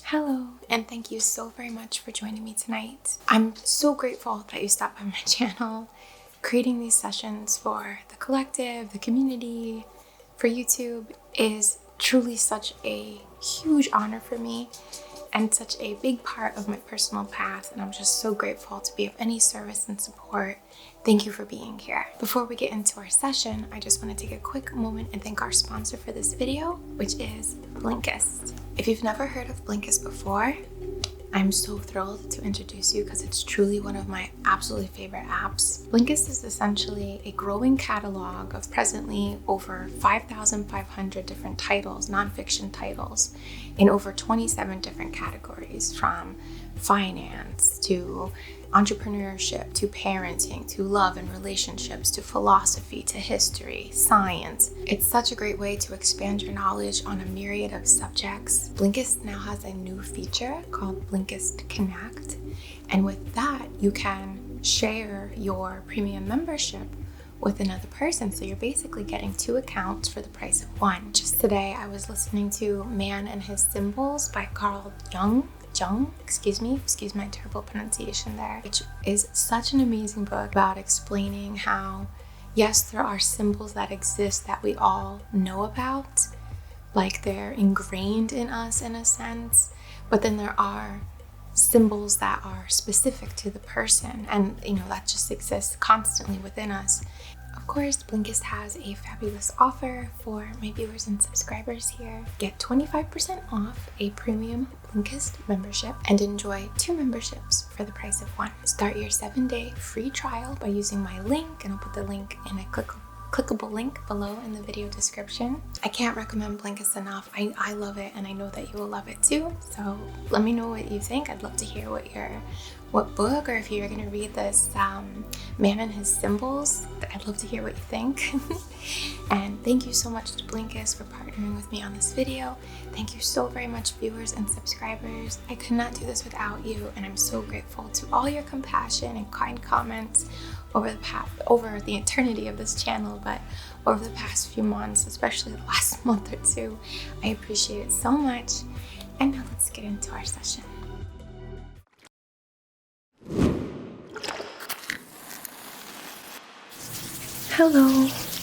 Hello, and thank you so very much for joining me tonight. I'm so grateful that you stopped by my channel. Creating these sessions for the collective, the community, for YouTube is truly such a huge honor for me and such a big part of my personal path, and I'm just so grateful to be of any service and support. Thank you for being here. Before we get into our session, I just want to take a quick moment and thank our sponsor for this video, which is Blinkist. If you've never heard of Blinkist before, I'm so thrilled to introduce you because it's truly one of my absolutely favorite apps. Blinkist is essentially a growing catalog of presently over 5,500 different titles, nonfiction titles, in over 27 different categories, from finance to entrepreneurship to parenting to love and relationships to philosophy to history, science. It's such a great way to expand your knowledge on a myriad of subjects. Blinkist now has a new feature called Blinkist Connect, and with that you can share your premium membership with another person, so you're basically getting two accounts for the price of one. Just today I was listening to Man and His Symbols by Carl Jung, excuse my terrible pronunciation there, which is such an amazing book about explaining how, yes, there are symbols that exist that we all know about, like they're ingrained in us in a sense, but then there are symbols that are specific to the person, and that just exists constantly within us. Of course, Blinkist has a fabulous offer for my viewers and subscribers here. Get 25% off a premium Blinkist membership and enjoy 2 memberships for the price of 1. Start your 7-day free trial by using my link, and I'll put the link in a clickable link below in the video description. I can't recommend Blinkist enough. I love it, and I know that you will love it too. So let me know what you think. I'd love to hear what book, or if you're going to read this Man and His Symbols, I'd love to hear what you think. And thank you so much to Blinkist for partnering with me on this video. Thank you so very much, viewers and subscribers. I could not do this without you, and I'm so grateful to all your compassion and kind comments over the eternity of this channel, but over the past few months, especially the last month or two. I appreciate it so much. And now let's get into our session. Hello,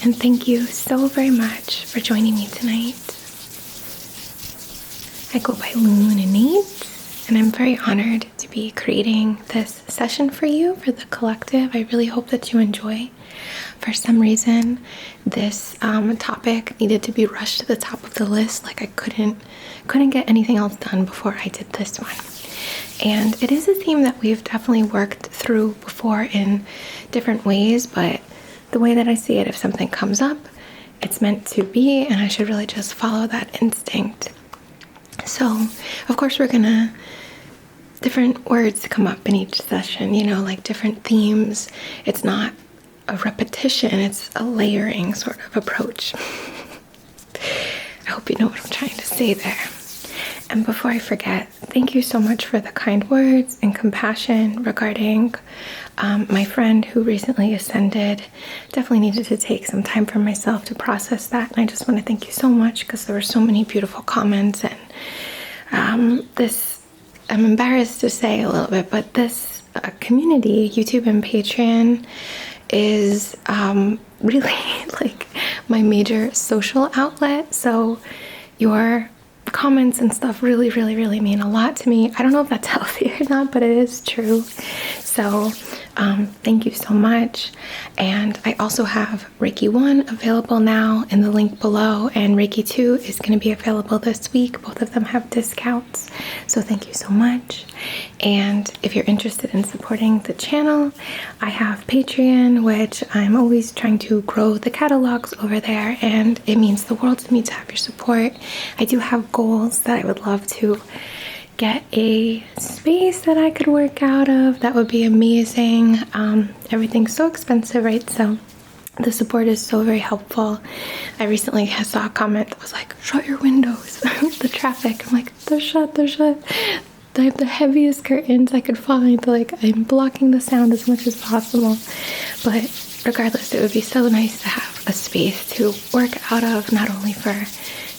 and thank you so very much for joining me tonight. I go by Lune and INNATE, and I'm very honored to be creating this session for you, for the collective. I really hope that you enjoy. For some reason, this topic needed to be rushed to the top of the list. Like I couldn't get anything else done before I did this one. And it is a theme that we've definitely worked through before in different ways, but the way that I see it, if something comes up, it's meant to be, and I should really just follow that instinct. So, of course, different words come up in each session, like different themes. It's not a repetition, it's a layering sort of approach. I hope you know what I'm trying to say there. And before I forget, thank you so much for the kind words and compassion regarding my friend who recently ascended. Definitely needed to take some time for myself to process that, and I just want to thank you so much because there were so many beautiful comments. And I'm embarrassed to say a little bit, but this community, YouTube and Patreon, is really like my major social outlet. So your comments and stuff really, really, really mean a lot to me. I don't know if that's healthy or not, but it is true. So thank you so much. And I also have Reiki 1 available now in the link below, and Reiki 2 is going to be available this week. Both of them have discounts, so thank you so much. And if you're interested in supporting the channel, I have Patreon, which I'm always trying to grow the catalogs over there, and it means the world to me to have your support. I do have goals that I would love to get a space that I could work out of. That would be amazing. Everything's so expensive, right? So the support is so very helpful. I recently saw a comment that was like, shut your windows, the traffic. I'm like, they're shut. I have the heaviest curtains I could find. Like, I'm blocking the sound as much as possible. But regardless, it would be so nice to have a space to work out of, not only for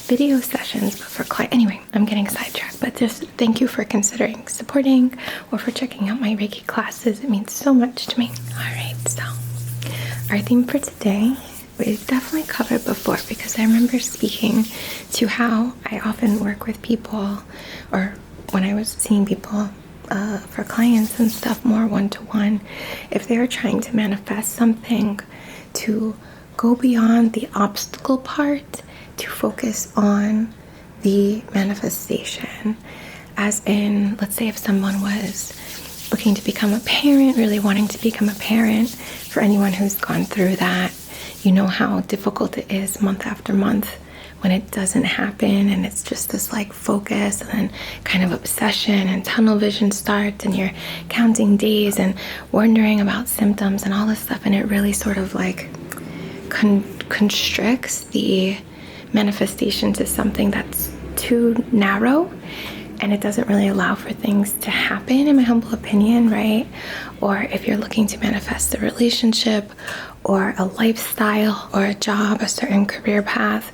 video sessions, but for clients. Anyway, I'm getting sidetracked, but just thank you for considering supporting or for checking out my Reiki classes. It means so much to me. All right, so our theme for today, we've definitely covered before, because I remember speaking to how I often work with people, or when I was seeing people for clients and stuff, more one-to-one, if they were trying to manifest something, to go beyond the obstacle part, to focus on the manifestation. As in, let's say if someone was looking to become a parent, really wanting to become a parent, for anyone who's gone through that, you know how difficult it is month after month when it doesn't happen, and it's just this like focus and then kind of obsession and tunnel vision starts, and you're counting days and wondering about symptoms and all this stuff, and it really sort of like constricts the manifestation to something that's too narrow, and it doesn't really allow for things to happen, in my humble opinion, right? Or if you're looking to manifest a relationship or a lifestyle or a job, a certain career path,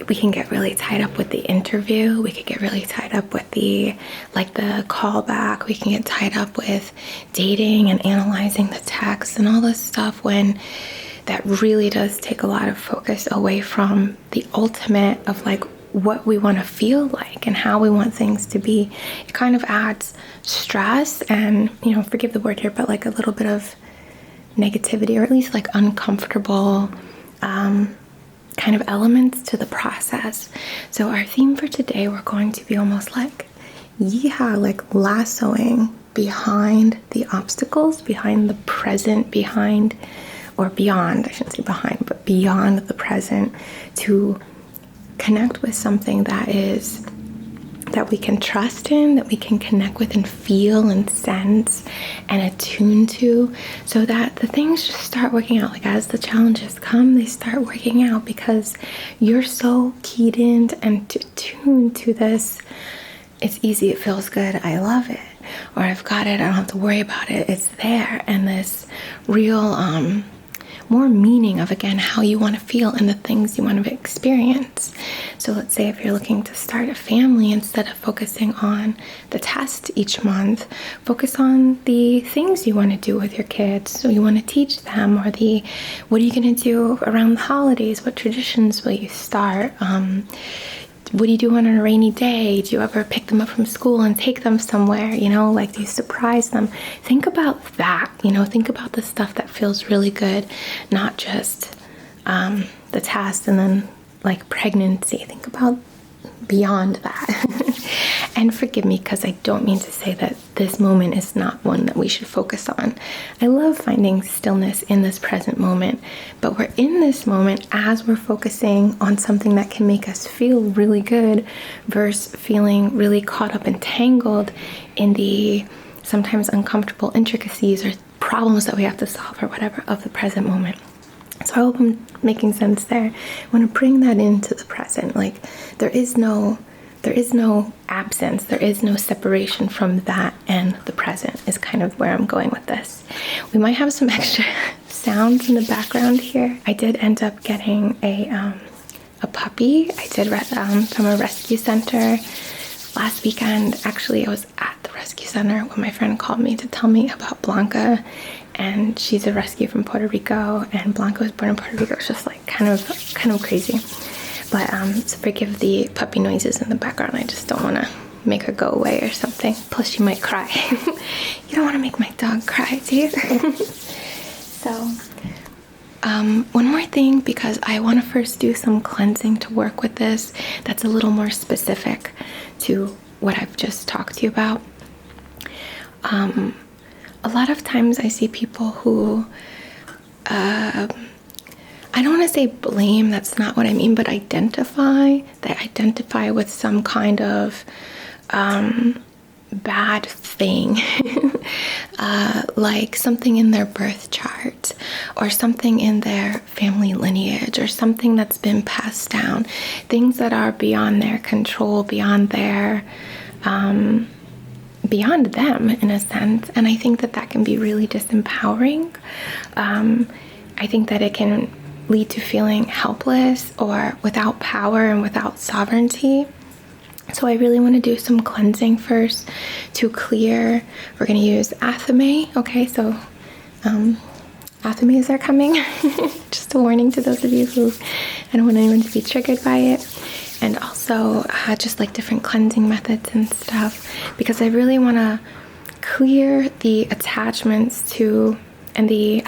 we can get really tied up with the interview. We could get really tied up with the callback. We can get tied up with dating and analyzing the text and all this stuff, when that really does take a lot of focus away from the ultimate of like what we want to feel like and how we want things to be. It kind of adds stress and, you know, forgive the word here, but like a little bit of negativity, or at least like uncomfortable kind of elements to the process. So our theme for today, we're going to be almost like, like lassoing behind the obstacles, behind the present, behind, or beyond, I shouldn't say behind, but beyond the present, to connect with something that we can trust in, that we can connect with and feel and sense and attune to, so that the things just start working out. Like as the challenges come, they start working out because you're so keyed in and tuned to this. It's easy, it feels good, I love it, or I've got it, I don't have to worry about it, it's there. And this real more meaning of, again, how you want to feel and the things you want to experience. So let's say if you're looking to start a family, instead of focusing on the test each month, focus on the things you want to do with your kids. So you want to teach them, or what are you going to do around the holidays? What traditions will you start? What do you do on a rainy day? Do you ever pick them up from school and take them somewhere? You know, like, do you surprise them? Think about that, you know, think about the stuff that feels really good, not just the task and then like pregnancy. Think about beyond that. And forgive me, because I don't mean to say that this moment is not one that we should focus on. I love finding stillness in this present moment, but we're in this moment as we're focusing on something that can make us feel really good, versus feeling really caught up and tangled in the sometimes uncomfortable intricacies or problems that we have to solve or whatever of the present moment. So I hope I'm making sense there. I want to bring that into the present. Like, there is no absence, there is no separation from that and the present, is kind of where I'm going with this. We might have some extra sounds in the background here. I did end up getting a puppy. I did from a rescue center last weekend. Actually, I was at the rescue center when my friend called me to tell me about Blanca, and she's a rescue from Puerto Rico, and Blanca was born in Puerto Rico. It's just like kind of crazy. But so forgive the puppy noises in the background. I just don't want to make her go away or something. Plus she might cry. You don't want to make my dog cry, do you? So one more thing, because I want to first do some cleansing to work with this that's a little more specific to what I've just talked to you about. A lot of times I see people who I don't want to say blame, that's not what I mean, but identify with some kind of bad thing, like something in their birth chart, or something in their family lineage, or something that's been passed down, things that are beyond their control, beyond their beyond them, in a sense. And I think that can be really disempowering. I think that it can lead to feeling helpless or without power and without sovereignty. So I really want to do some cleansing first to clear. We're going to use Athame. Okay, so Athames are coming. Just a warning to those of you who, I don't want anyone to be triggered by it. And also just like different cleansing methods and stuff, because I really want to clear the attachments to and the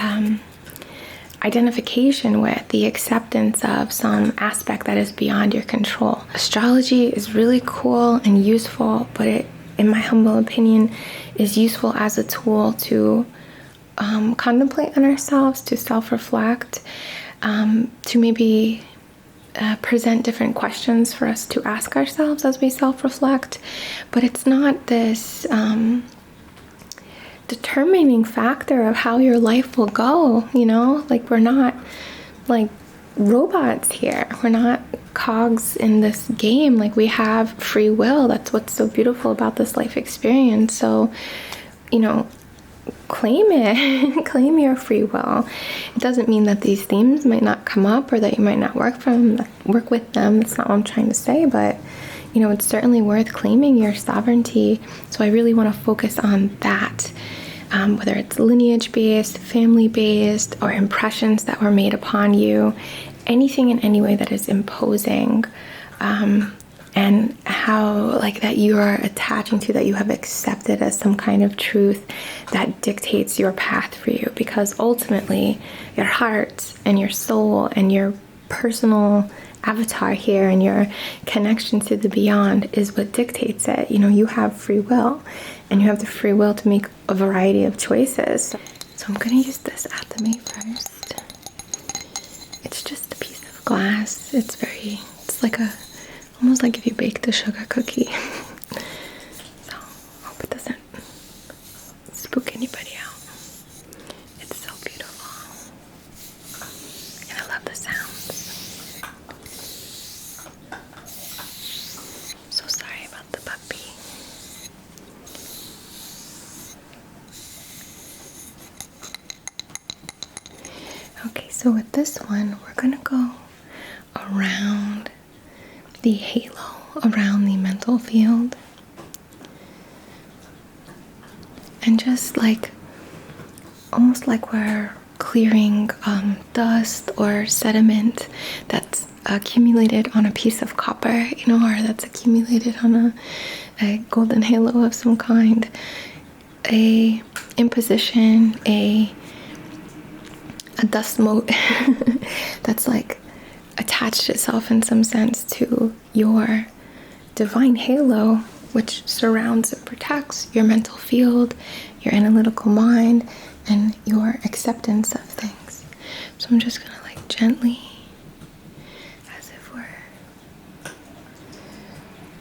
identification with, the acceptance of some aspect that is beyond your control. Astrology is really cool and useful, but it, in my humble opinion, is useful as a tool to contemplate on ourselves, to self-reflect, to maybe present different questions for us to ask ourselves as we self-reflect. But it's not this determining factor of how your life will go, you know? Like, we're not like robots here. We're not cogs in this game. Like, we have free will. That's what's so beautiful about this life experience. So, you know, claim it. Claim your free will. It doesn't mean that these themes might not come up or that you might not work with them. That's not what I'm trying to say, but you know, it's certainly worth claiming your sovereignty. So I really want to focus on that, whether it's lineage-based, family-based, or impressions that were made upon you, anything in any way that is imposing, and how like that you are attaching to, that you have accepted as some kind of truth that dictates your path for you. Because ultimately your heart and your soul and your personal avatar here and your connection to the beyond is what dictates it. You know, you have free will, and you have the free will to make a variety of choices. So I'm going to use this Athame first. It's just a piece of glass. It's like almost like if you baked a sugar cookie. So I hope it doesn't spook anybody out. It's so beautiful. And I love the sounds. So sorry about the puppy. Okay, so with this one, we're gonna go around the halo, around the mental field, and just like almost like we're clearing dust or sediment that's accumulated on a piece of copper, you know, or that's accumulated on a golden halo of some kind, a imposition, a dust mote that's like attached itself in some sense to your divine halo, which surrounds and protects your mental field, your analytical mind, and your acceptance of things. So I'm just gonna like gently, as if we're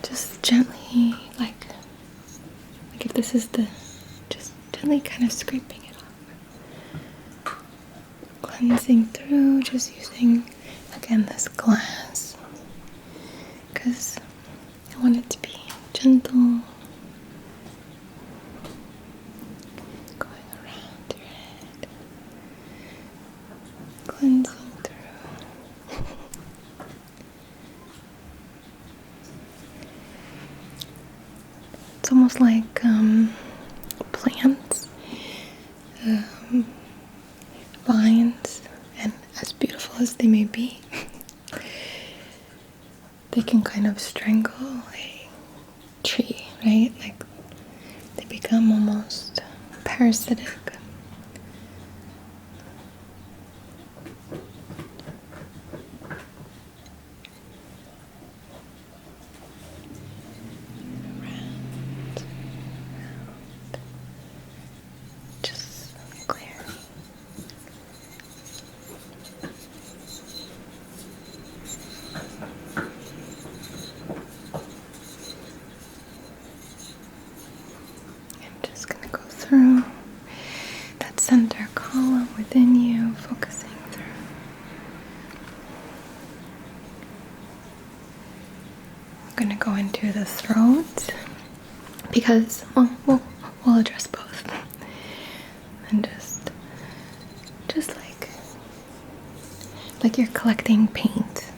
just gently like if this is just gently kind of scraping it off, cleansing through, just using again this glass, because I want it to be gentle, going around your head, cleansing through. It's almost like plants, vines, and as beautiful as they may be, they can kind of strangle a tree, right? Like they become almost parasitic. Just clear. Through that center column within you, focusing through. I'm going to go into the throat because, well, we'll address both. And just like like you're collecting paint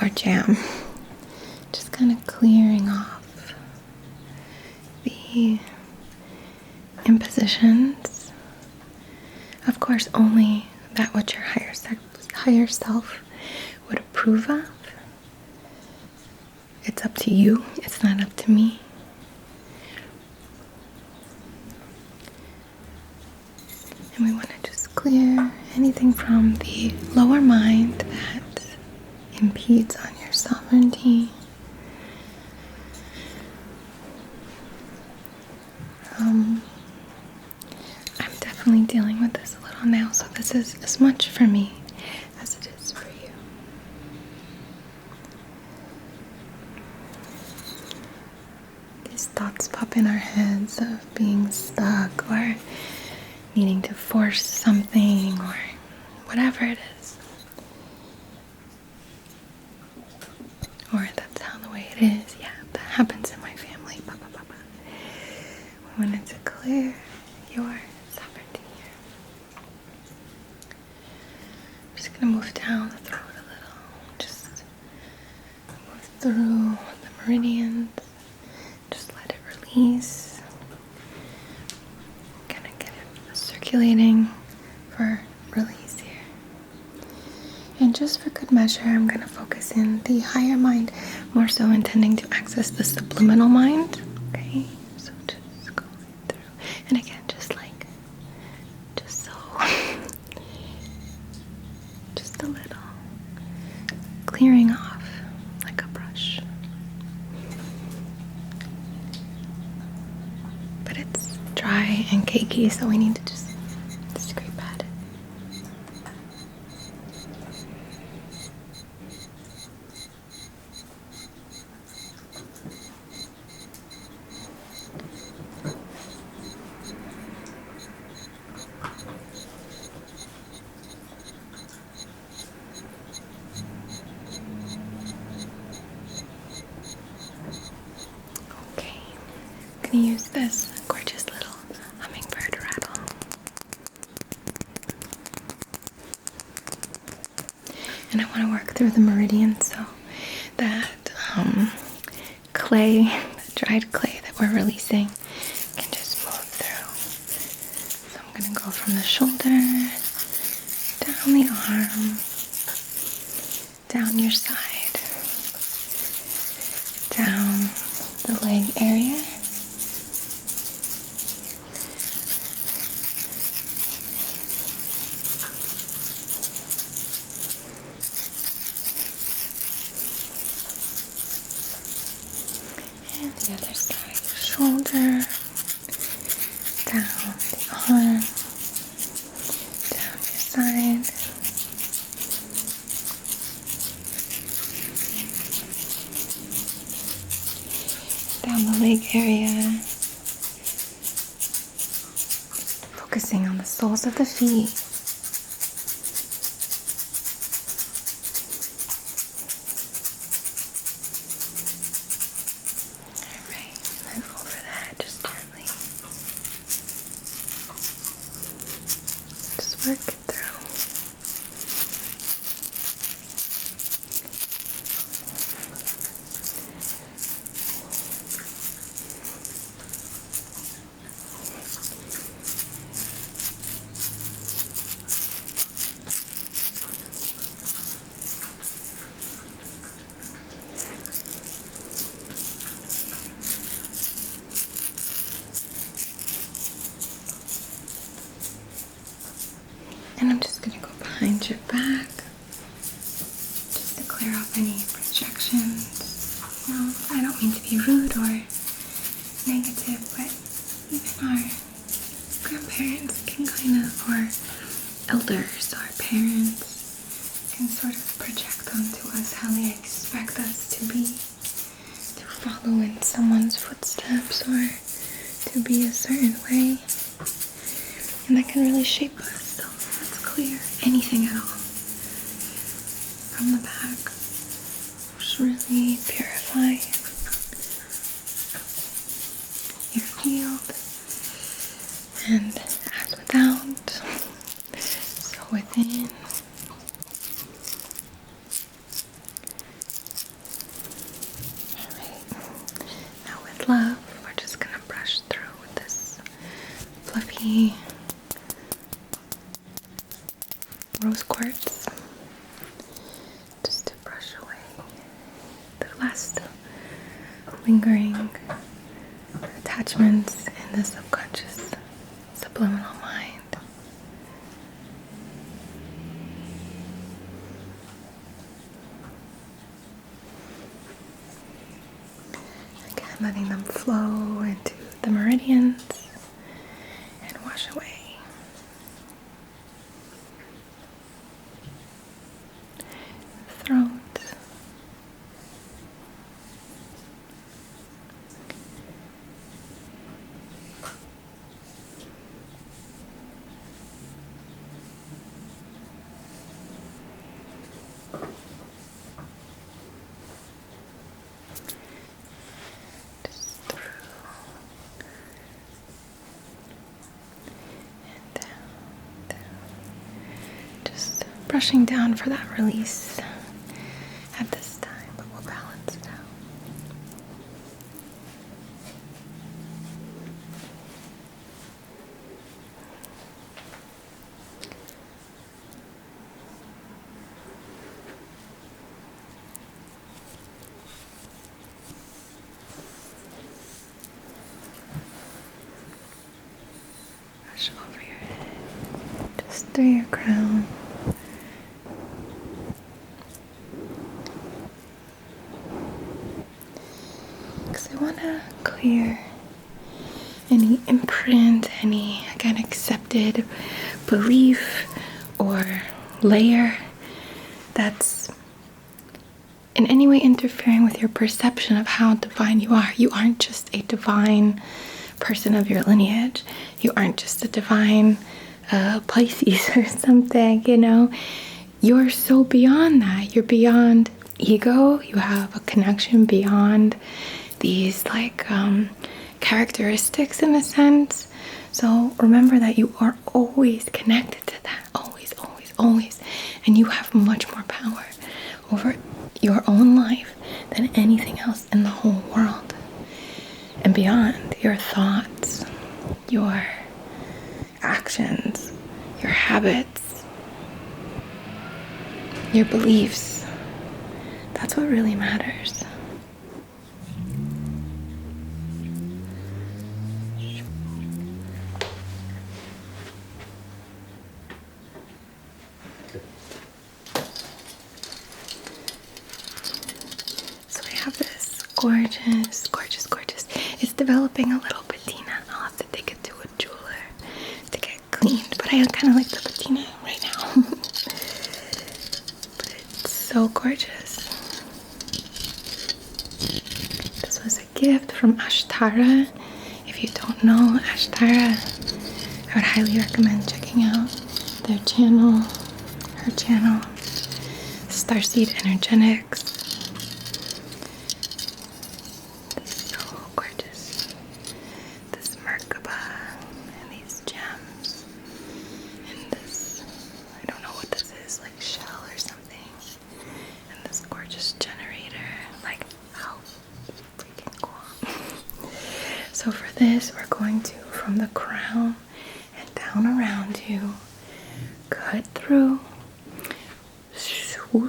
or jam. Just kind of clearing off the impositions. Of course, only that which your higher self would approve of. It's up to you. It's not up to me. And we want to just clear anything from the lower mind that impedes on your sovereignty. I'm definitely dealing with this a little now, so this is as much for me as it is for you. These thoughts pop in our heads of being stuck or needing to force something or whatever it is. Or that's how the way it is. Yeah, that happens in my family. We wanted to clear your sovereignty here. I'm just going to move down the throat a little. Just move through the meridians. Just let it release. Kind of get it circulating for release here. And just for good measure, I'm going to focus in the higher mind, more so intending to access the subliminal mind. Okay, so just going through. And again, just so, just a little. Clearing off like a brush. But it's dry and cakey, so we need to just scrape at it. I'm going to use this gorgeous little hummingbird rattle. And I want to work through the meridian so that clay, the dried clay that we're releasing, can just move through. So I'm going to go from the shoulder, down the arm, down your side, down the leg area, and the other side, shoulder, down the arm, down your side, down the leg area, focusing on the soles of the feet. Alright, and then over that, just gently. Just work it through. And I'm just going to go behind your back, just to clear off any projections. No, I don't mean to be rude or negative, but even our grandparents can kind of, or elders or parents, can sort of project onto us how they expect us to be, to follow in someone's footsteps or to be a certain way. And that can really shape us. So let's clear anything at all from the back. Just really purify your field. And as without, so within. the rose quartz just to brush away the last lingering attachments in the subconscious, subliminal mind. Again, letting them flow into the meridians and wash away. Throat. Just through and down. Just brushing down for that release at this time, but we'll balance it out. Brush over your head, just through your crown. Because I want to clear any imprint, any, again, accepted belief or layer that's in any way interfering with your perception of how divine you are. You aren't just a divine person of your lineage. You aren't just a divine Pisces or something, you know. You're so beyond that. You're beyond ego. You have a connection beyond these characteristics in a sense. So remember that you are always connected to that. Always, always, always. And you have much more power over your own life than anything else in the whole world. And beyond your thoughts, your actions, your habits, your beliefs. That's what really matters. So I have this gorgeous, gorgeous, gorgeous. It's developing a little patina. I'll have to take it to a jeweler to get cleaned, but I kind of like the patina right now. But it's so gorgeous. This was a gift from Ashtara. If you don't know Ashtara, I would highly recommend checking out their channel, her channel, Starseed Energetics. So gorgeous. This Merkaba and these gems and this, I don't know what this is, like shell or something. And this gorgeous generator. Like, how freaking cool. So for this, we're going to, from the crown and down around you, cut through,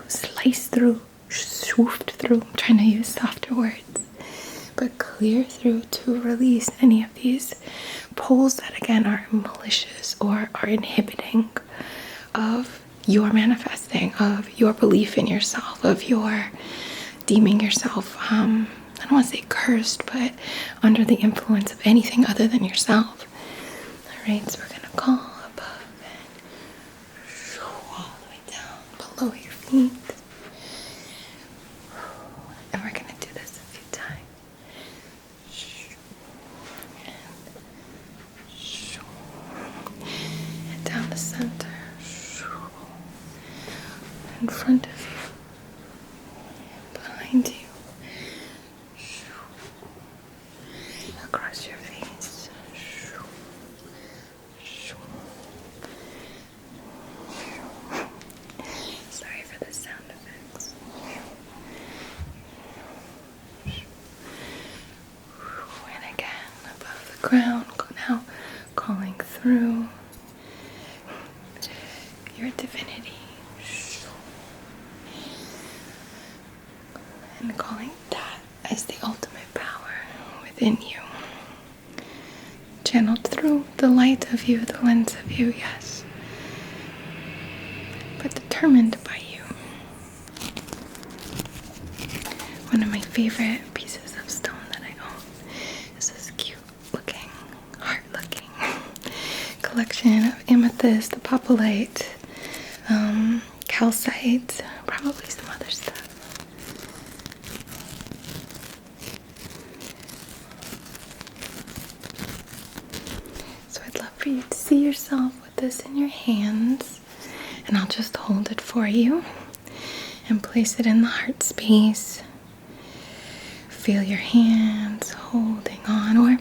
slice through, swooped through. I'm trying to use softer words. But clear through to release any of these poles that, again, are malicious or are inhibiting of your manifesting, of your belief in yourself, of your deeming yourself, I don't want to say cursed, but under the influence of anything other than yourself. Alright, so we're going to call above and all the way down below your feet. And we're going to do this a few times. And down the center. In front of you. Behind you. Across your face. Sorry for the sound effects. And again, above the ground, now calling through your divinity and calling that as the ultimate power within you. Channeled through the light of you, the lens of you, yes, but determined by you. One of my favorite pieces of stone that I own is this cute looking, heart looking collection of amethyst, apophyllite, calcite, probably some other stuff. So I'd love for you to see yourself with this in your hands, and I'll just hold it for you and place it in the heart space. Feel your hands holding on, or,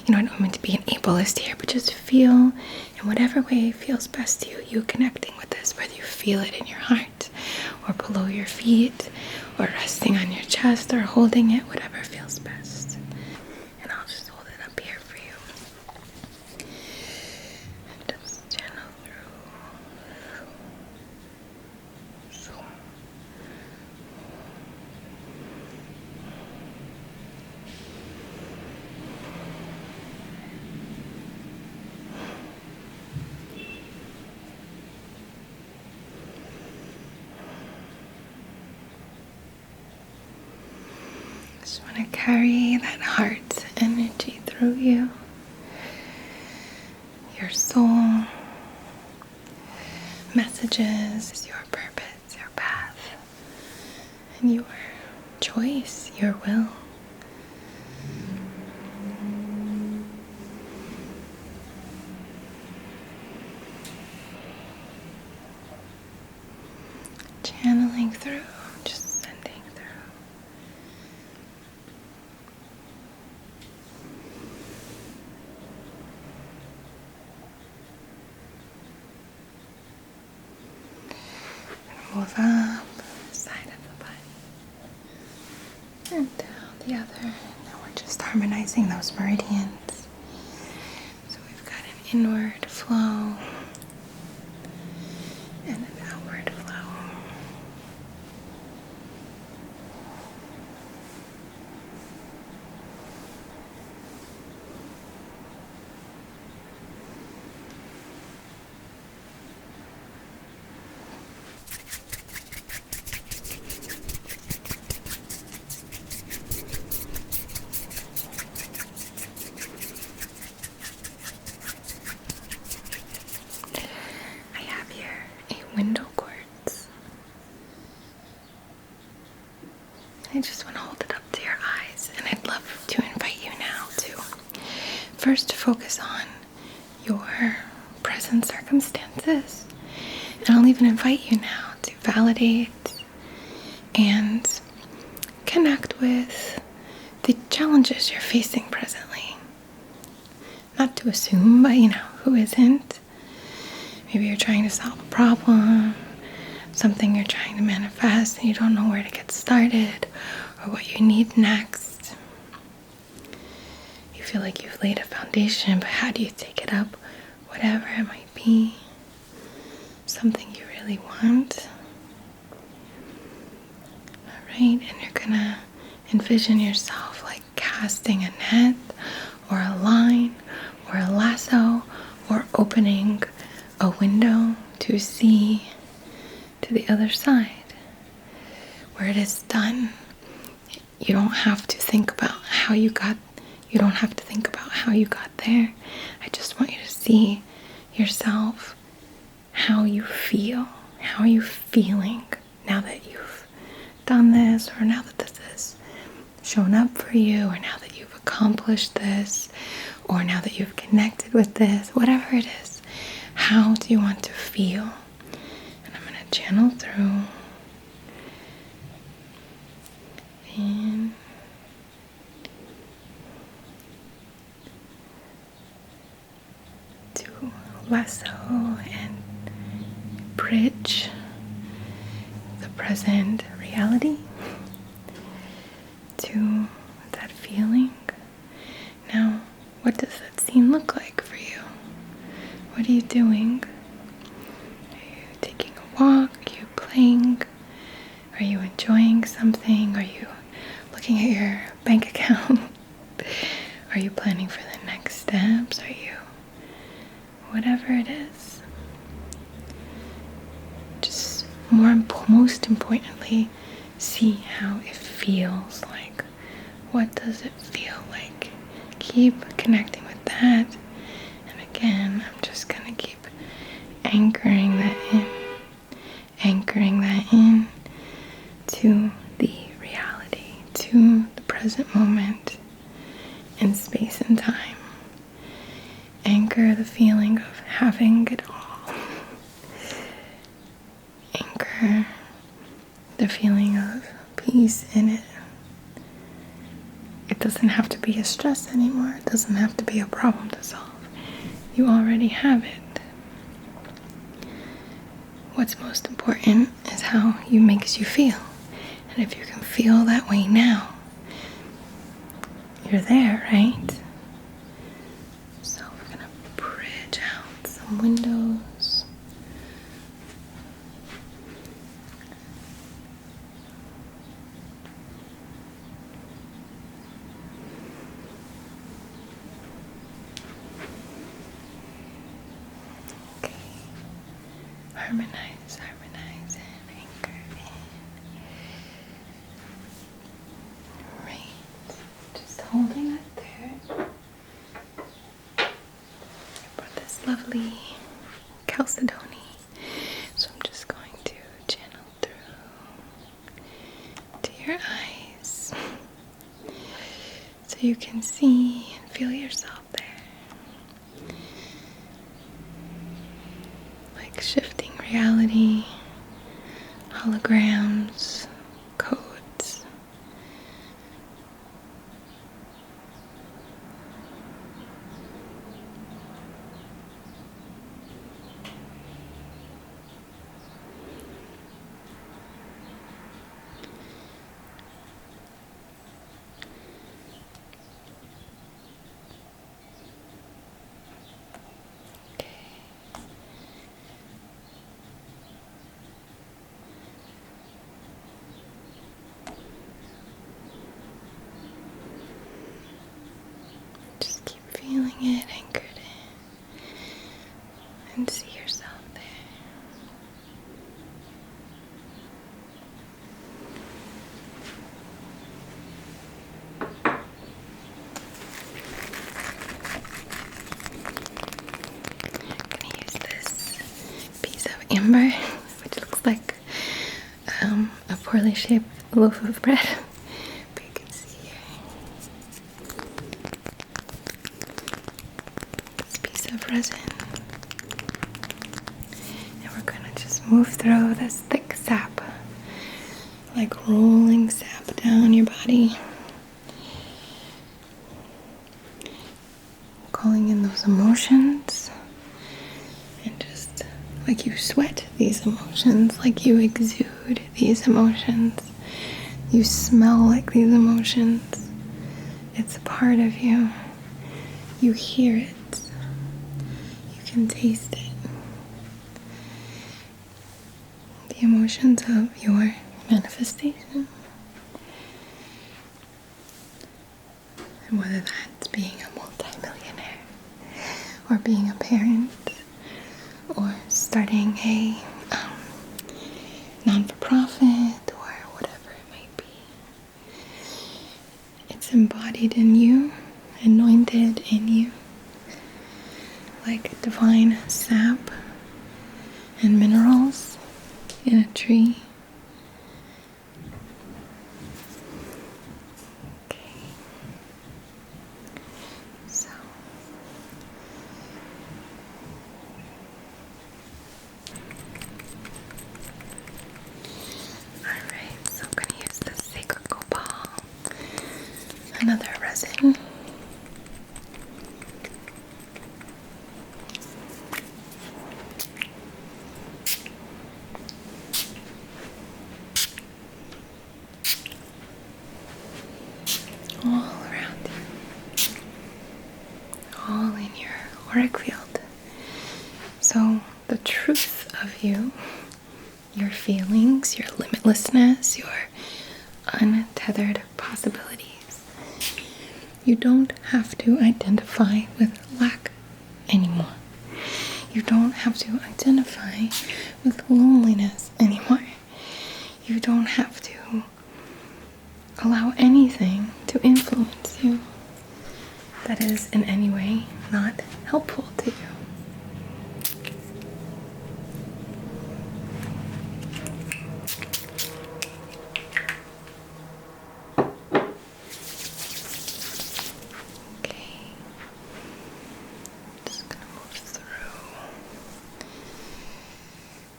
I don't mean to be an ableist here, but just feel in whatever way feels best to you, you connecting with this, whether you feel it in your heart, or below your feet, or resting on your chest, or holding it, whatever feels best. And I'll just hold it up here for you. And just channel through. Just want to carry that heart energy through you, your soul, messages, your purpose, your path, and your choice, your will. Channeling through, just sending through. Move up the side of the body and down the other. Now we're just harmonizing those meridians. So we've got an inward flow and an outward flow. Window quartz. I just want to hold it up to your eyes, and I'd love to invite you now to first focus on your present circumstances, and I'll even invite you now to validate and connect with the challenges you're facing presently. Not to assume, but who isn't? Maybe you're trying to solve a problem, something you're trying to manifest, and you don't know where to get started or what you need next. You feel like you've laid a foundation, but how do you take it up? Whatever it might be, something you really want. Alright, and you're gonna envision yourself like casting a net or a line or a lasso, or opening a window to see to the other side. Where it is done, you don't have to think about how you got there. I just want you to see yourself, how you feel. How are you feeling now that you've done this, or now that this has shown up for you, or now that you've accomplished this, or now that you've connected with this, whatever it is. How do you want to feel? And I'm going to channel through. And to lasso and bridge the present reality to that feeling. Now, what does that scene look like for you? What are you doing? Are you taking a walk? Are you playing? Are you enjoying something? Are you looking at your bank account? Are you planning for the next steps? Are you... whatever it is. Just most importantly, see how it feels like. What does it feel like? Keep connecting with that. And again, I'm just gonna keep anchoring that in to the reality, to the present moment in space and time. Anchor the feeling of having it all. Anchor the feeling of peace in it. It doesn't have to be a stress anymore. It doesn't have to be a problem to solve. You already have it. What's most important is how it makes you feel. And if you can feel that way now, you're there, right? So we're gonna bridge out some windows. Okay. Harmonize, and anchor in. Right. Just holding it there. I brought this lovely chalcedony, so I'm just going to channel through to your eyes so you can see and feel yourself there. Like shifting reality, holograms, codes. Just keep feeling it anchored in and see yourself there. I'm gonna use this piece of amber, which looks like a poorly shaped loaf of bread. But you can see here this piece of resin. And we're gonna just move through this thick sap, like rolling sap down your body. Calling in those emotions, and just like you sweat these emotions, like you exude these emotions, you smell like these emotions. It's a part of you. You hear it. You can taste it. The emotions of your manifestation. And whether that's being a multi-millionaire, or being a parent, or starting a non-for-profit, or whatever it might be. It's embodied in you, anointed in you, like divine sap and minerals in a tree. Another resin. All around you. All in your auric field. So the truth of you, your feelings, your limitlessness, your untethered possibilities. You don't have to identify with lack anymore. You don't have to identify with loneliness anymore. You don't have to allow anything to influence you that is in any way not helpful to you.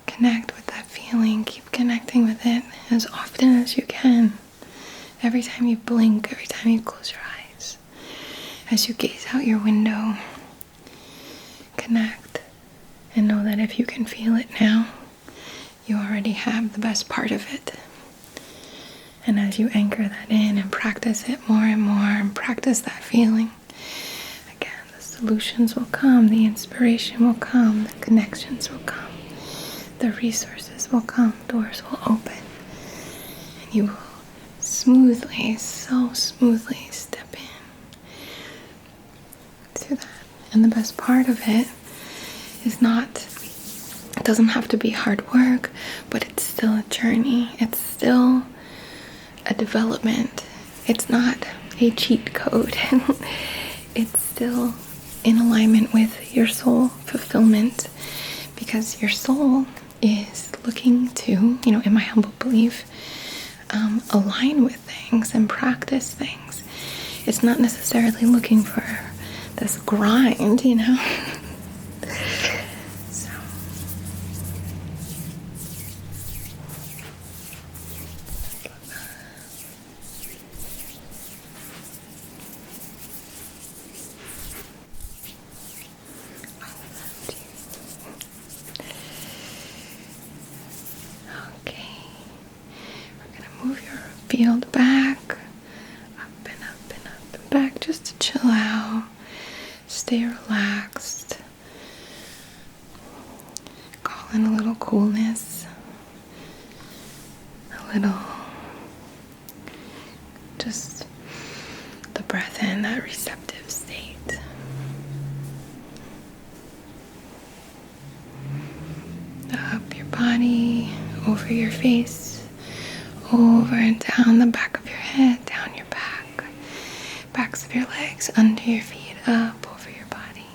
Connect with that feeling. Keep connecting with it as often as you can. Every time you blink, every time you close your eyes, as you gaze out your window, connect and know that if you can feel it now, you already have the best part of it. And as you anchor that in and practice it more and more and practice that feeling, again, the solutions will come, the inspiration will come, the connections will come. The resources will come, doors will open, and you will smoothly, so smoothly step in to that. And the best part of it is it doesn't have to be hard work, but it's still a journey. It's still a development. It's not a cheat code. It's still in alignment with your soul fulfillment, because your soul is looking to, in my humble belief, align with things and practice things. It's not necessarily looking for this grind, So. Move your field back, up and up and up and back, just to chill out, stay relaxed, call in a little coolness, a little, just the breath in, that receptive state. Up your body, over your face, over and down the back of your head, down your back, backs of your legs, under your feet, up over your body,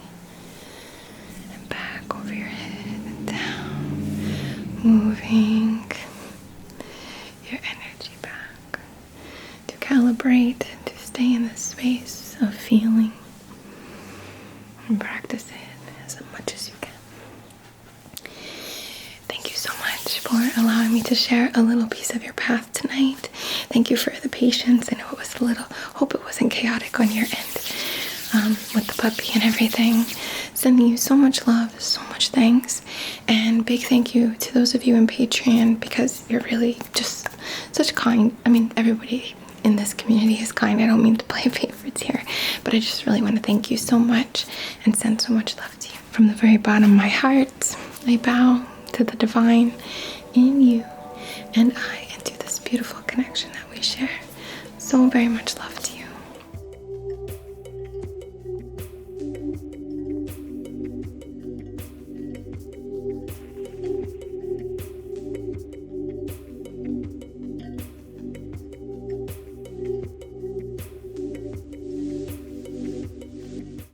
and back over your head and down, moving your energy back to calibrate, to stay in this space of feeling and practice it as much as you can. Thank you so much for allowing me to share a little piece of your path tonight. Thank you for the patience. I know it was hope it wasn't chaotic on your end with the puppy and everything. Sending you so much love, so much thanks, and big thank you to those of you in Patreon, because you're really just such kind. Everybody in this community is kind. I don't mean to play favorites here, but I just really want to thank you so much and send so much love to you. From the very bottom of my heart, I bow to the divine in you and I, and to this beautiful connection that we share. So very much love.